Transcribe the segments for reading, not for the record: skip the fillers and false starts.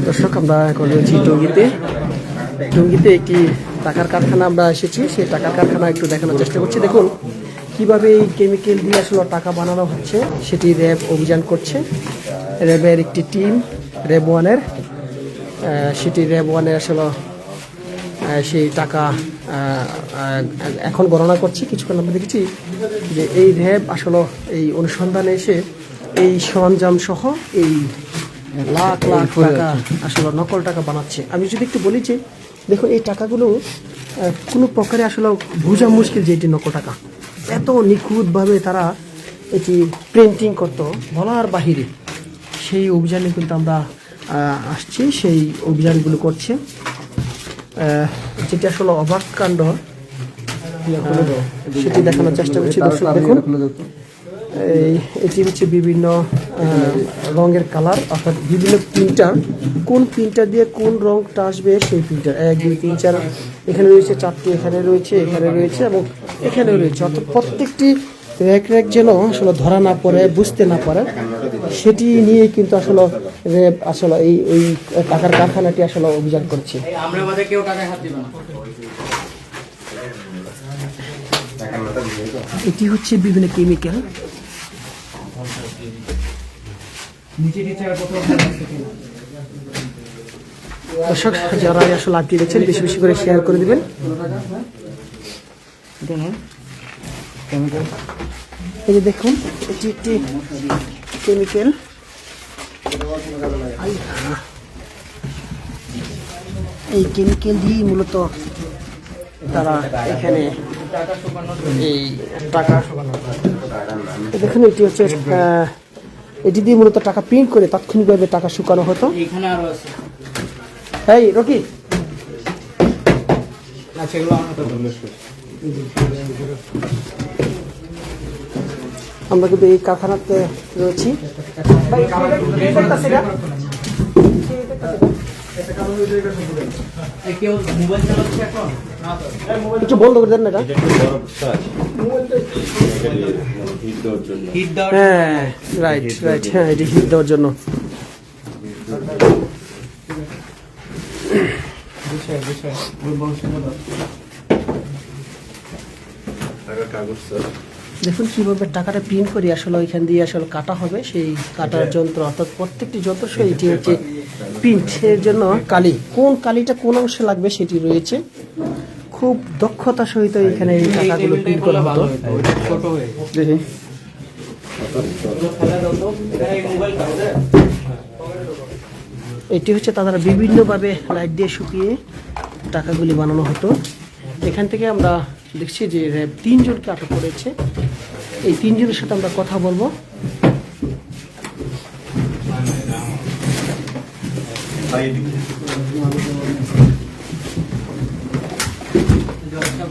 দর্শক, আমরা এখন রয়েছি টঙ্গীতে একটি টাকার কারখানা আমরা এসেছি। সেই টাকার কারখানা একটু দেখানোর চেষ্টা করছি। দেখুন কিভাবে এই কেমিক্যাল দিয়ে আসলে টাকা বানানো হচ্ছে, সেটি র্যাব অভিযান করছে। র্যাবের একটি টিম, র্যাব ওয়ানের, সেটি র্যাব ওয়ানের আসলে সেই টাকা এখন গণনা করছি। কিছুক্ষণ আমরা দেখেছি যে এই র্যাব আসলে এই অনুসন্ধানে এসে এই সরঞ্জাম সহ এই লাখ লাখ টাকা আসলে নকল টাকা বানাচ্ছে। আমি যদি একটু বলি যে দেখুন এই টাকাগুলো কোনো প্রকারে আসলে বোঝা মুশকিল যে এটি নকল টাকা। এত নিখুঁতভাবে তারা এটি প্রিন্টিং করতো বলার বাহিরে। সেই অভিযানে কিন্তু আমরা আসছি, সেই অভিযানগুলো করছে, যেটি আসলে অবাক কাণ্ড সেটি দেখানোর চেষ্টা করছি। দর্শক দেখুন, এটি হচ্ছে বিভিন্ন রঙের কালার, অর্থাৎ বিভিন্ন প্রিন্টার, কোন প্রিন্টার দিয়ে কোন রঙটা আসবে সেই প্রিন্টার 1 2 3 4 এখানে রয়েছে, 4টি এখানে রয়েছে এবং এখানেও রয়েছে। অর্থাৎ প্রত্যেকটি র্যাক যেন আসলে ধরা না পড়ে, বুঝতে না পারে, সেটি নিয়ে কিন্তু আসলে র্যাব আসলে এই টাকার কারখানাটি আসলে অভিযান করছে। এটি হচ্ছে বিভিন্ন কেমিক্যাল। দর্শক, যারা আসলে আপনি দেখছেন বেশি বেশি করে শেয়ার করে দিবেন। এই যে দেখুন, এটি একটি কেমিক্যাল। এই কেমিক্যাল দিয়ে মূলত তারা এখানে এই টাকা দেখুন, এটি হচ্ছে এটি দিয়ে মূলত টাকা প্রিন্ট করে তাৎক্ষণিকভাবে টাকা শুকানো হতো। এই রকি, আমরা কিন্তু এই কারখানাতে রয়েছি। একটু বন্ধ করে দেন না এটা। হ্যাঁ রাইট, হ্যাঁ এটি হিট দেওয়ার জন্য। দেখুন কিভাবে টাকাটা প্রিন্ট করি আসলে ওইখান দিয়ে আসলে কাটা হবে, সেই কাটার যন্ত্র, অর্থাৎ প্রত্যেকটি যন্ত্র এটি হচ্ছে প্রিন্টের জন্য কালি, কোন কালিটা কোন অংশে লাগবে সেটি রয়েছে। খুব দক্ষতার সহিত এখানে এই টাকাগুলো প্রিন্ট করা হতো। এটি হচ্ছে তারা বিভিন্নভাবে লাইট দিয়ে শুকিয়ে টাকাগুলি বানানো হতো। এখান থেকে আমরা দেখছি যে র্যাব 3 জনকে আটক করেছে। এই 3 জনের সাথে আমরা কথা বলবো।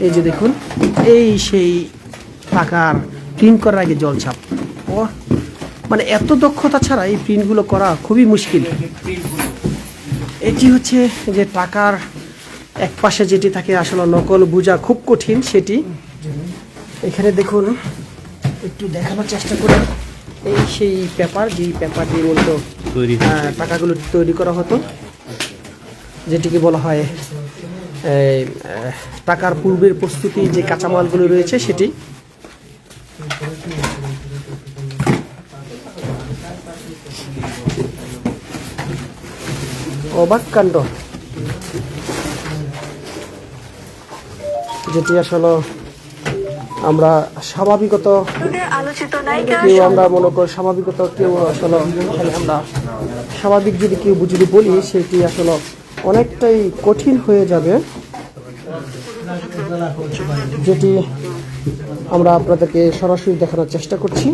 এই যে দেখুন, এই সেই টাকার প্রিন্ট করার আগে জলছাপ, ও মানে এত দক্ষতা ছাড়া এই প্রিন্টগুলো করা খুবই মুশকিল। এটি হচ্ছে যে টাকার এক পাশে যেটি থাকে আসলে নকল বোঝা খুব কঠিন, সেটি এখানে দেখুন একটু দেখানোর চেষ্টা করে। এই সেই পেপার, যেই পেপার দিয়ে মূলত টাকাগুলো তৈরি করা হতো, যেটিকে বলা হয় টাকার পূর্বের প্রস্তুতি, যে কাঁচামালগুলো রয়েছে সেটি। অবাক কাণ্ড, যেটি আসলে আমরা স্বাভাবিকত কেউ আমরা মনে করি স্বাভাবিকত কেউ আসলে আমরা স্বাভাবিক যদি কেউ যদি বলি সেটি আসলে অনেকটাই কঠিন হয়ে যাবে, যেটি আমরা আপনাদেরকে সরাসরি দেখানোর চেষ্টা করছি।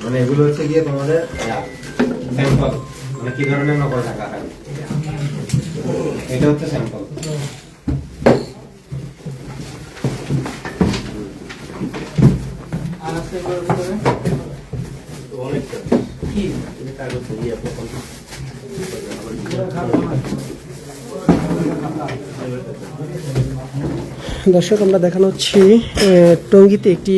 মানে এগুলো হচ্ছে গিয়ে তোমাদের স্যাম্পল, মানে কি ধরনের নকল টাকা হয়, এটা হচ্ছে স্যাম্পল। দর্শক, আমরা দেখানো হচ্ছে টঙ্গীতে একটি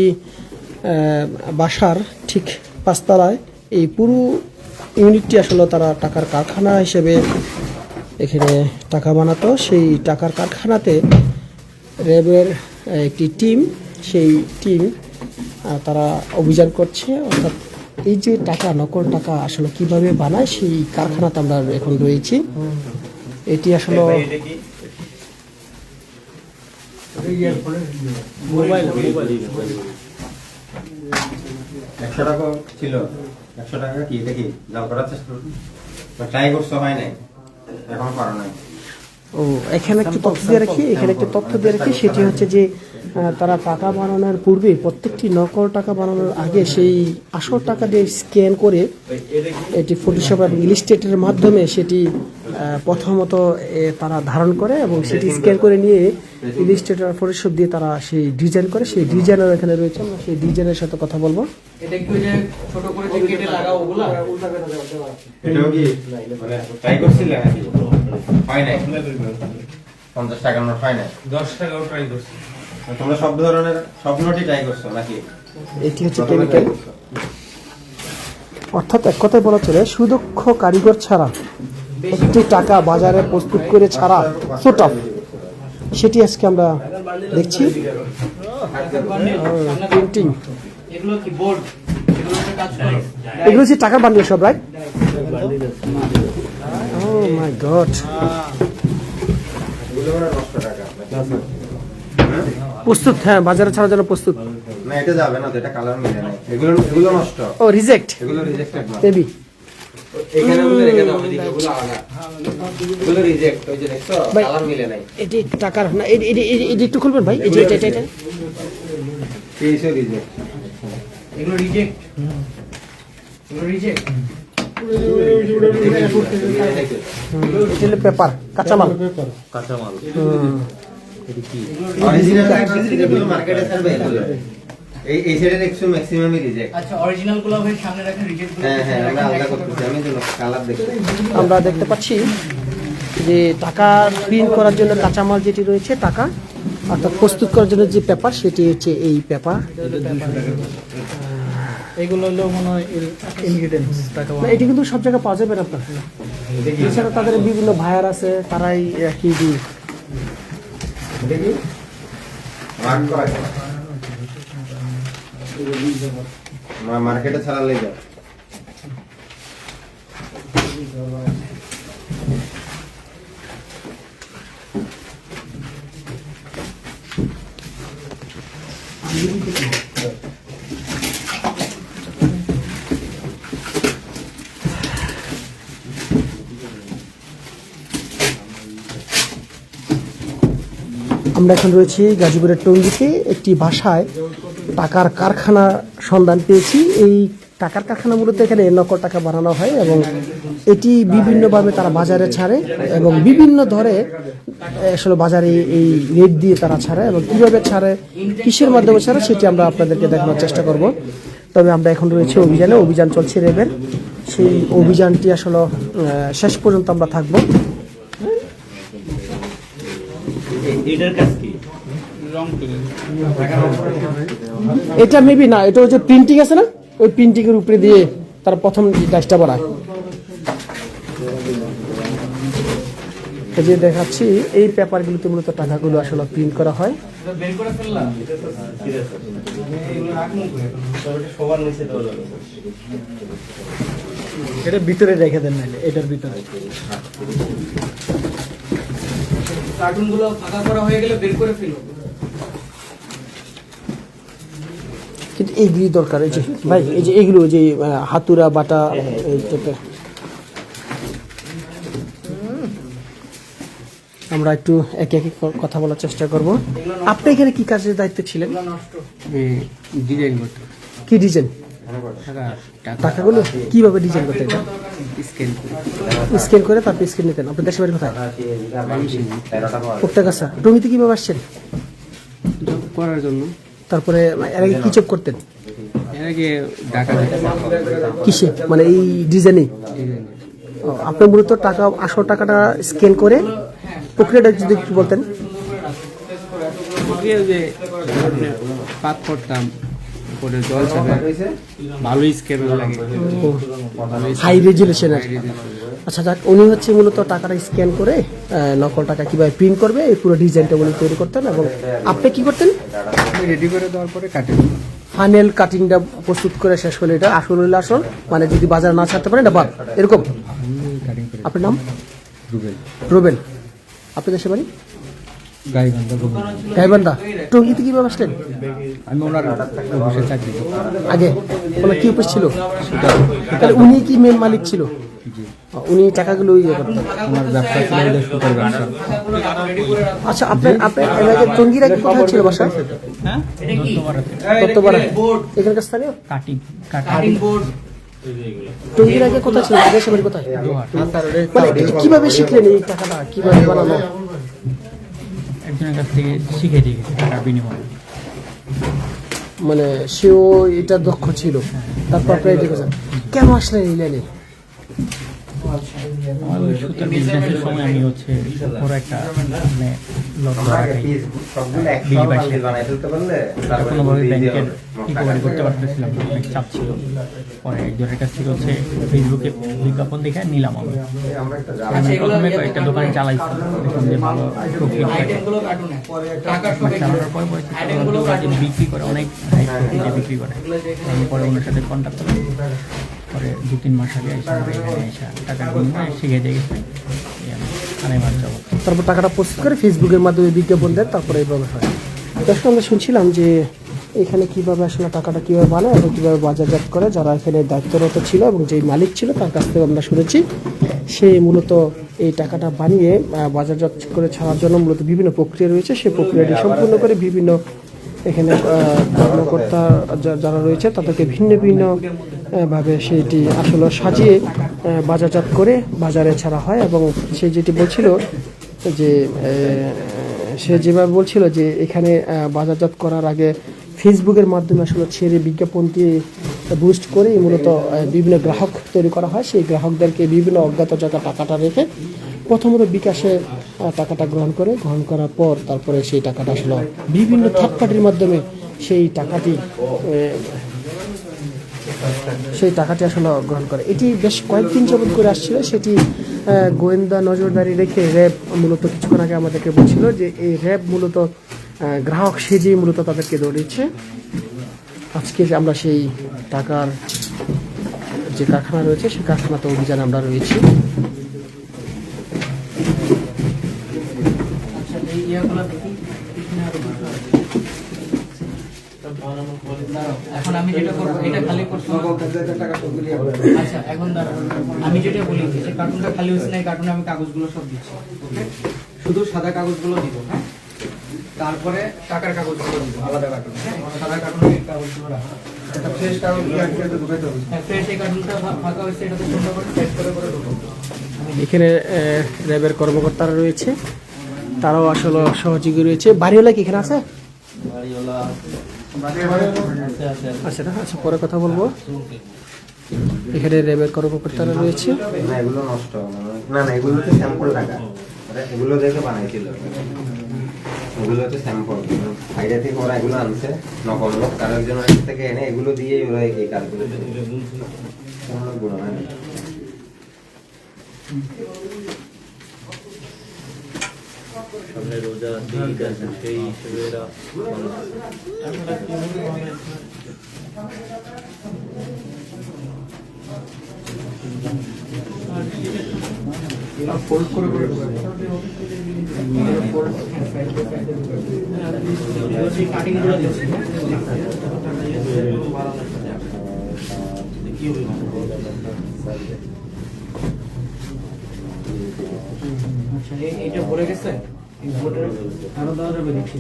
বাসার ঠিক পাঁচতলায় এই পুরো ইউনিটটি আসলে তারা টাকার কারখানা হিসেবে এখানে টাকা বানাতো। সেই টাকার কারখানাতে র্যাবের একটি টিম, সেই টিম তারা অভিযান করছে। অর্থাৎ এই যে টাকা, নকল টাকা আসলে কিভাবে বানায় সেই কারখানাতে আমরা এখন রয়েছি। এটি আসলে মোবাইল 100 টাকা ছিল। 100 টাকা কি এটা কি জাল করার চেষ্টা ট্রাই করছো, হয় নাই, এখনো পারো নাই। ও, এখানে একটু তথ্য দিয়ে রাখি, সেটি হচ্ছে যে তারা টাকা বানানোর পূর্বে প্রত্যেকটি নকল টাকা বানানোর আগে সেই আসল টাকা দিয়ে স্ক্যান করে এটি ফটোশপ এবং ইলাস্ট্রেটরের মাধ্যমে সেটি প্রথমত তারা ধারণ করে এবং সেটি স্ক্যান করে নিয়ে ইলাস্ট্রেটর ফটোশপ দিয়ে তারা সেই ডিজাইন করে। সেই ডিজাইনার এখানে রয়েছে, আমরা সেই ডিজাইনের সাথে কথা বলবো। এটা কি ওই যে ছোট করে যে কেটে লাগাও ওগুলা? এটাও কি মানে ট্রাই করছিলে নাকি? হয় নাই। 50 টাকার নোট হয় নাই। 10 টাকাও ট্রাই করছি। তোমরা সব ধরনের সব নোটই ট্রাই করছো নাকি? এটি হচ্ছে কেমিক্যাল। অর্থাৎ এক কথায় বলা চলে, সুদক্ষ কারিগর ছাড়া একটি টাকা বাজারে প্রস্তুত করে ছাড়া সোটা, সেটি আজকে আমরা দেখছি। প্রিন্টিং, এগুলো কি বোর্ড? এগুলো একটা কাজ করে। এগুলো হচ্ছে টাকার বান্ডিল সব, রাইট? ও মাই গড, এগুলো মানে নষ্ট টাকা। প্রস্তুত, হ্যাঁ, বাজারে ছাড়ার জন্য প্রস্তুত। না, এটা যাবে না তো, এটা কালার মিলে নাই। এগুলো নষ্ট। ও, রিজেক্ট, এগুলো রিজেক্টেড মাল। মেবি। এখানে ওগুলো রেখে দাও, এদিকে ওগুলো আলাদা। এগুলো রিজেক্ট, ওই যে দেখছো ভাই, কালার মিলে নাই। এটি টাকার না, এটি একটু খুলবেন ভাই, এই যে এটা এইসব রিজেক্ট। এগুলো রিজেক্ট। এগুলো রিজেক্ট। এটা পেপার, কাঁচামাল। অরিজিনাল যেগুলো মার্কেটে ছাড়বে এগুলো। এই সাইডের একশো ম্যাক্সিমামই রিজেক্ট। আচ্ছা, অরিজিনাল গুলো ভাই সামনে রাখেন, রিজেক্ট গুলো হ্যাঁ, আমরা আলাদা করতেছি। আমি তো কালার দেখছি। আমরা দেখতে পাচ্ছি যে টাকা প্রিন্ট করার জন্য কাঁচামাল যেটি রয়েছে, টাকা অর্থাৎ প্রস্তুত করার জন্য যে পেপার, সেটি হচ্ছে এই পেপার। এগুলো হলো মনে হয় ইনগ্রেডিয়েন্টস টাকা। না, এটি কিন্তু সব জায়গায় পাওয়া যাবে না আপনার। এছাড়া তাদের বিভিন্ন ভাইয়ার আছে, তারাই কি দেখি মার্ক করা মার্কেটে ছাড়া লেগে যায়। আমরা এখন রয়েছি গাজীপুরের টঙ্গীতে একটি বাসায় টাকার কারখানা সন্ধান পেয়েছি। এই টাকার কারখানা মূলত এখানে নকল টাকা বানানো হয় এবং এটি বিভিন্নভাবে তারা বাজারে ছাড়ে এবং বিভিন্ন ধরে আসলে বাজারে এই রেট দিয়ে তারা ছাড়ে এবং কীভাবে ছাড়ে, কিসের মাধ্যমে ছাড়ে, সেটি আমরা আপনাদেরকে দেখানোর চেষ্টা করব। তবে আমরা এখন রয়েছে অভিযানে, অভিযান চলছে র্যাবের। সেই অভিযানটি আসলে শেষ পর্যন্ত আমরা থাকবো। এটার কাজ কি? রং করে এটা মেবি না, এটা হচ্ছে প্রিন্টিং আছে না, ওই প্রিন্টিং এর উপরে দিয়ে তারা প্রথম গাছটা বাড়ায়। এই যে দেখাচ্ছি, এই পেপারগুলোতে মূলত টাকাগুলো আসলে প্রিন্ট করা হয়। বের করে ফেললাম। এটা ভিতরে রেখে দেন, নাহলে এটার ভিতরে। কার্টুন গুলো ফাঁকা করা হয়ে গেলে বের করে ফেলো। কিন্তু এইগুলি দরকার, এই যে ভাই, এই যে এইগুলো, যে হাতুড়া বাটা এই টাইপের। আমরা একটু একে একে কথা বলার চেষ্টা করব। আপনি এখানে কি কাজের দায়িত্বে ছিলেন? ডিজাইন করতে। কি ডিজাইন? টাকাগুলো কিভাবে ডিজাইন করতেন? স্ক্যান করে তারপর স্ক্যান নিতেন। আপনার দেশের বাড়ি কোথায়? প্রত্যেকাশা। টঙ্গীতে কিভাবে আসছেন? করার জন্য। তারপরে এর আগে কি জব করতেন? এর আগে ঢাকা কিসে, মানে এই ডিজাইনে? আপনি মূলত টাকা আসল টাকাটা স্ক্যান করে প্রক্রিয়াটা যদি একটু বলতেন। আগে যে পাত করতাম উপরে জল ছাড়ে ভালোই স্কেল লাগে, হাই রেজুলেশনের। আচ্ছা যাক, উনি হচ্ছে মূলত টাকাটা স্ক্যান করে নকল টাকা কিভাবে প্রিন্ট করবে এই পুরো ডিজাইনটা উনি তৈরি করতেন, এবং আপনি কি করতেন? রেডি করে দেওয়ার পরে কাটে ফাইনাল কাটিংটা প্রস্তুত করে শেষ করলে এটা আসল হইলে আসল, মানে যদি বাজার না ছাড়তে পারেন এটা বাদ, এরকম। কাটিং করে আপনার নাম? রুবেল রুবেল। আপনি দেশে বাড়ি? গাইবান্ধা রুবেল। গাইবান্ধা। টঙ্গিতে কিভাবে আসলেন? আমি ওনার অফিসে চাকরি করি। আগে ওনার কি অফিস ছিল? তাহলে উনি কি মেন মালিক ছিল? জি, উনি টাকাগুলো ইয়ে করতেন। ওনার ব্যবসা ছিল সুতার ব্যবসা। আচ্ছা, আপনার আপনার এলাকায় টঙ্গির আগে কোথায় ছিল বাসা? দত্তপাড়া। এখানকার স্থানীয়? কাটিং কাটিং বোর্ড টঙ্গির আগে কোথায় ছিল? দেশে বাড়ি কোথায়? মানে কিভাবে শিখলেন এই টাকাটা কিভাবে বানানো? একজনের কাছ থেকে শিখে গেছে টাকার বিনিময়ে। মানে সেও এটা দক্ষ ছিল, তারপর আপনি দেখেছেন। কেন আসলেন এই লাইনে? আমার ওই সুতার বিজনেসের সময় আমি হচ্ছে বড় একটা মানে লক্ষ্য রাখাই কোনোভাবে ব্যাংকের রিকভারি করতে পারতেছিলাম না, অনেক চাপ ছিল। পরে একজনের কাছ থেকে হচ্ছে ফেসবুকে বিজ্ঞাপন দেখে নিলাম আমি। আমি প্রথমে কয়েকটা দোকান চালাইছি, দেখলাম যে ভালো প্রফিট থাকে। আইটেমগুলো কার্টুনে টাকার সব চালানোর পর পরে বিক্রি করে, অনেক হাই প্রফিটে বিক্রি করে। আমি পরে ওনার সাথে কন্ট্যাক্ট করলাম। পরে 2-3 মাস আগে এখানে এসে টাকার বিনিময়ে শিখে দিয়ে গেছে আড়াই মাস যাবত। তারপর টাকাটা প্রস্তুত করে ফেসবুকের মাধ্যমে বিজ্ঞাপন দেন, তারপরে এইভাবে হয়। দর্শক, আমরা শুনছিলাম যে এখানে কিভাবে আসলে টাকাটা কিভাবে বানায় এবং কিভাবে বাজারজাত করে, যারা এখানে দায়িত্বরত ছিল এবং যেই মালিক ছিল তার কাছ থেকে আমরা শুনেছি। সে মূলত এই টাকাটা বানিয়ে বাজারজাত করে ছাড়ার জন্য মূলত বিভিন্ন প্রক্রিয়া রয়েছে, সেই প্রক্রিয়াটি সম্পূর্ণ করে বিভিন্ন এখানে কর্মকর্তা যারা রয়েছে তাদেরকে ভিন্ন ভিন্ন ভাবে সেটি আসলে সাজিয়ে বাজারজাত করে বাজারে ছাড়া হয়। এবং সে যেটি বলছিল যে সে যেভাবে বলছিল যে এখানে বাজারজাত করার আগে ফেসবুকের মাধ্যমে আসলে ছেড়ে বিজ্ঞাপনটি বুস্ট করে মূলত বিভিন্ন গ্রাহক তৈরি করা হয়। সেই গ্রাহকদেরকে বিভিন্ন অজ্ঞাত জায়গায় টাকাটা রেখে প্রথমত বিকাশে টাকাটা গ্রহণ করার পর তারপরে সেই টাকাটা আসলে বিভিন্ন থার্ড পার্টির মাধ্যমে সেই টাকাটি আসলে গ্রহণ করে। এটি বেশ কয়েকদিন যাবত করে আসছিল। সেটি গোয়েন্দা নজরদারি রেখে র্যাব মূলত কিছুক্ষণ আগে আমাদেরকে বলছিল যে এই র্যাব মূলত গ্রাহক সেজেই মূলত তাদেরকে ধরেছে। আজকে আমরা সেই টাকার যে কারখানা রয়েছে সেই কারখানাতে অভিযানে আমরা রয়েছি। এখন আমি যেটা করবো এটা খালি করছি। আচ্ছা এখন দাঁড়ান, আমি যেটা বলি যে কার্টুনটা খালি হচ্ছে না, এই কার্টুনে আমি কাগজগুলো সব দিচ্ছি। ওকে, শুধু সাদা কাগজগুলো দিব। হ্যাঁ, তারপরে টাকার কাগজগুলো দিব আলাদা কার্টুনে। হ্যাঁ, সাদা কার্টুনে কাগজগুলো রাখা। এটা ফ্রেশ কাগজ, হ্যাঁ ফ্রেশ এই কার্টুনটা ফাঁকা হয়েছে, এটা তো সুন্দর করে সেট করে ঢুকবো। এখানে র্যাবের কর্মকর্তারা রয়েছে, তারাও আসলে সহযোগী রয়েছে। বাড়িওয়ালা কি এখানে আছে? আচ্ছা আচ্ছা, পরে কথা বলবো। এখানে র্যাবের কর্মকর্তারা রয়েছে। না এগুলো নষ্ট না, এগুলো তো স্যাম্পল টাকা, এগুলো দেখে বানাইছিল। এগুলো হচ্ছে স্যাম্পল, বাইরে থেকে ওরা এগুলো আনছে নকল লোক, তার একজন থেকে এনে এগুলো দিয়ে ওরা এই কাজগুলো গুণ হয় না। রোজা দিন আছে সেই হিসেবে এরা ফোল্ড করে কাটিংগুলো দিচ্ছি। আচ্ছা এইটা ভরে গেছে, আরো দেওয়া যাবে দেখছি।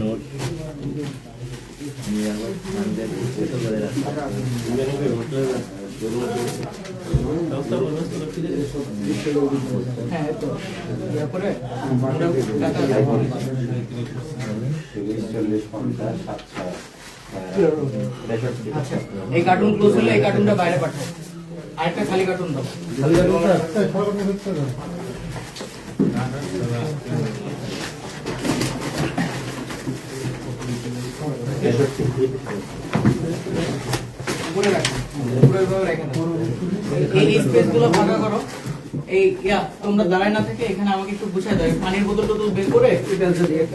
নোট নিয়ে আবার হ্যাঁ তো তারপরে টাকা 40, 50, 60, আচ্ছা এই কার্টুন ক্লোজ হলে এই কার্টুনটা বাইরে পাঠাও আরেকটা খালি কার্টুন দাও উপরে রাখো উপরে ভাবে রেখে দাও এই স্পেসগুলো ফাঁকা করো এই তোমরা দাঁড়ায় না থেকে এখানে আমাকে একটু বুঝাই দাও পানির বোতল টোতল বের করে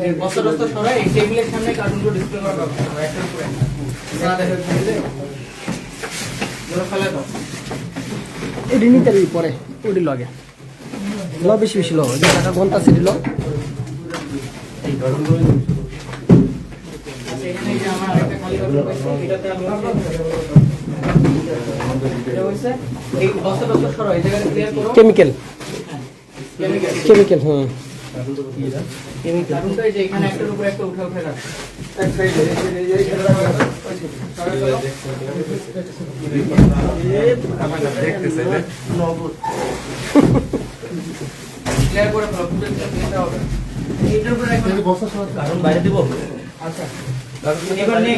এই বস্তা টস্তা সরাই এই টেবিলের সামনে কার্টুনগুলো ডিসপ্লে করা দরকার একটার উপরে না দেখে ফেলে ওরা ফেলে দাও এটি নিতে পারবি পরে ওটি লগে ল বেশি বেশি ল যে টাকা ঘন্টা সেটি ল আচ্ছা এখানে যে আমার আরেকটা খালি কার্টুন পাইছি এটাতে আমি এটা হইছে এই বস্তা টস্তা সরাই এই জায়গাটা ক্লিয়ার করো কেমিক্যাল কেমিক্যাল কেমিক্যাল হ্যাঁ কার্টুনটা এই যে এখানে একটার উপরে একটা উঠে উঠে রাখো ক্লিয়ার করে ফেলো এটা হবে এইটার উপরে কার্টুন বাইরে দিব আচ্ছা এবার নেই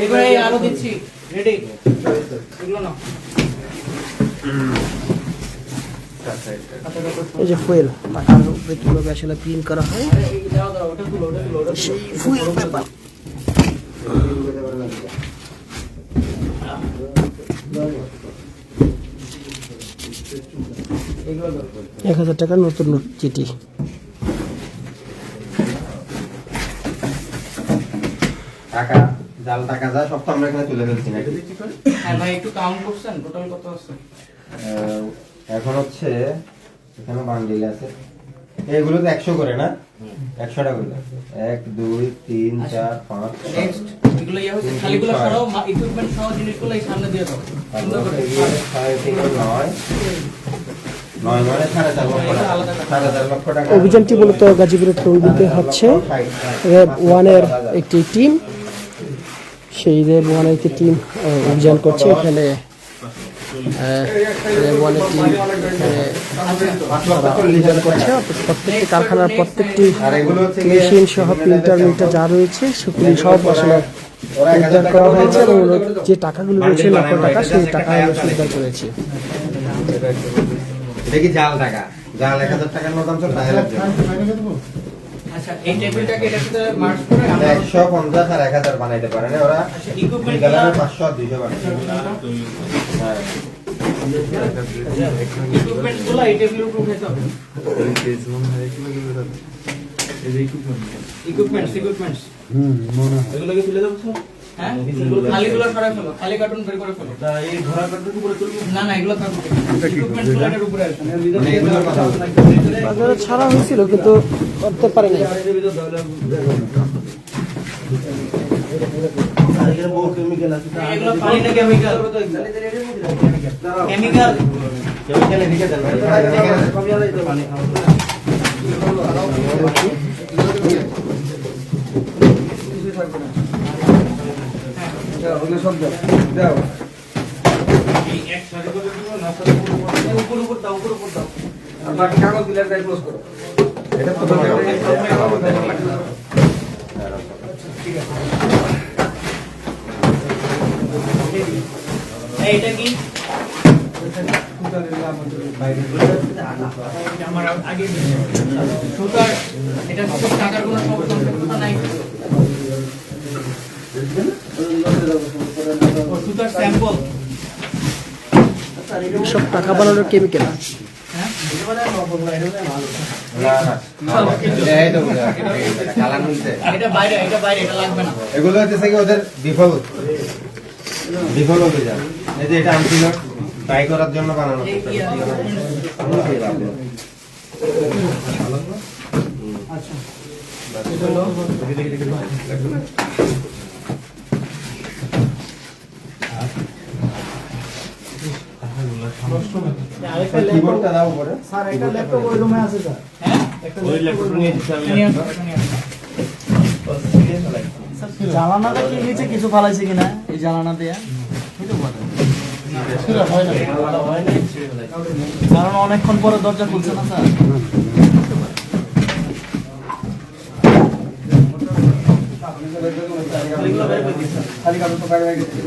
এবার এই আরো দিচ্ছি রেডি এগুলো না এই যে ফুয়েল টাকার উপরে কীভাবে আসলে প্রিন্ট করা হয় দাও দাও ওটা তুলো সেই ফুয়েল পেপার এগুলো দাও 1000 টাকার নতুন নোট চিঠি টাকা জাল টাকা যা সব তো আমরা এখানে তুলে ফেলছি নাকি হ্যাঁ ভাই একটু কাউন্ট করছেন টোটাল কত আছে এখন হচ্ছে এখানে বান্ডিল আছে এগুলো তো 100 করে না 100 টাকা করে 1 2 3 4 5 নেক্সট এগুলো ইয়া হচ্ছে খালিগুলো সরাও ইকুইপমেন্ট সহ জিনিসগুলো এই সামনে দিয়ে দাও সুন্দর করে 9.5 লক্ষ টাকা অভিযানটি মূলত গাজীপুরের টঙ্গীতে হচ্ছে র্যাব 1 এর একটি টিম সেই র্যাব 1 এর একটি টিম অভিযান করছে এখানে র্যাব 1 এর টিম অভিযান করছে প্রত্যেকটি কারখানার প্রত্যেকটি মেশিন সহ প্রিন্টার মিটার যা রয়েছে সেগুলি সব আসলে উদ্ধার করা হয়েছে এবং যে টাকাগুলো রয়েছে লক্ষ টাকা সেই টাকা উদ্ধার করেছে এটা কি জাল টাকা জাল 1000 টাকার নোট আনছো ট্রায়ালের জন্য আচ্ছা এই টেবিলটাকে এটার সাথে মার্জ করে আমরা 150 আর 1000 বানাইতে পারে না ওরা আচ্ছা ইকুইপমেন্ট গালারে 500 আর 200 বানাইছে হ্যাঁ ইকুইপমেন্ট গুলো এই টেবিলের উপর উঠাতে হবে ইকুইপমেন্টস এগুলোকে তুলে দেবো স্যার হ্যাঁ খালিগুলো সরাই ফেলো খালি কার্টুন বের করে ফেলো এই ঘোড়া কার্টুন উপরে তুলবো না না এগুলো থাকবে ইকুইপমেন্ট গুলো এর উপরে আসবে মানে এগুলোর কথা বলছি। বাজারে ছাড়া হয়েছিল কিন্তু করতে পারেনি এগুলো পানি না কেমিক্যাল কেমিক্যাল কেমিক্যাল এদিকে দেন পানি উপর দাও বাকি কাগজ দিলে ক্লোজ করো এটা তো এইটা কি আমার আগে সুতার এটা সব টাকার কোনো সমস্যা নাই সুতার স্যাম্পল সব টাকা বানানোর কেমিক্যাল হ্যাঁ এই তো কালার মিলছে এটা বাইরে এটা লাগবে না এগুলো হচ্ছে কি ওদের বিফল অভিযান এই যে এটা আনছিল ট্রাই করার জন্য বানানো আচ্ছা কিবোর্ডটা দাও পরে স্যার একটা ল্যাপটপ ওই রুমে আছে স্যার হ্যাঁ ওই ল্যাপটপ নিয়ে দিচ্ছি আমি জানানাটা কি নিচে কিছু ফালাইছে কিনা এই জানানা দেয়া কারণ অনেকক্ষণ পরে দরজা খুলছে না স্যার। খালি কাগজ তো বাইরে গেছে।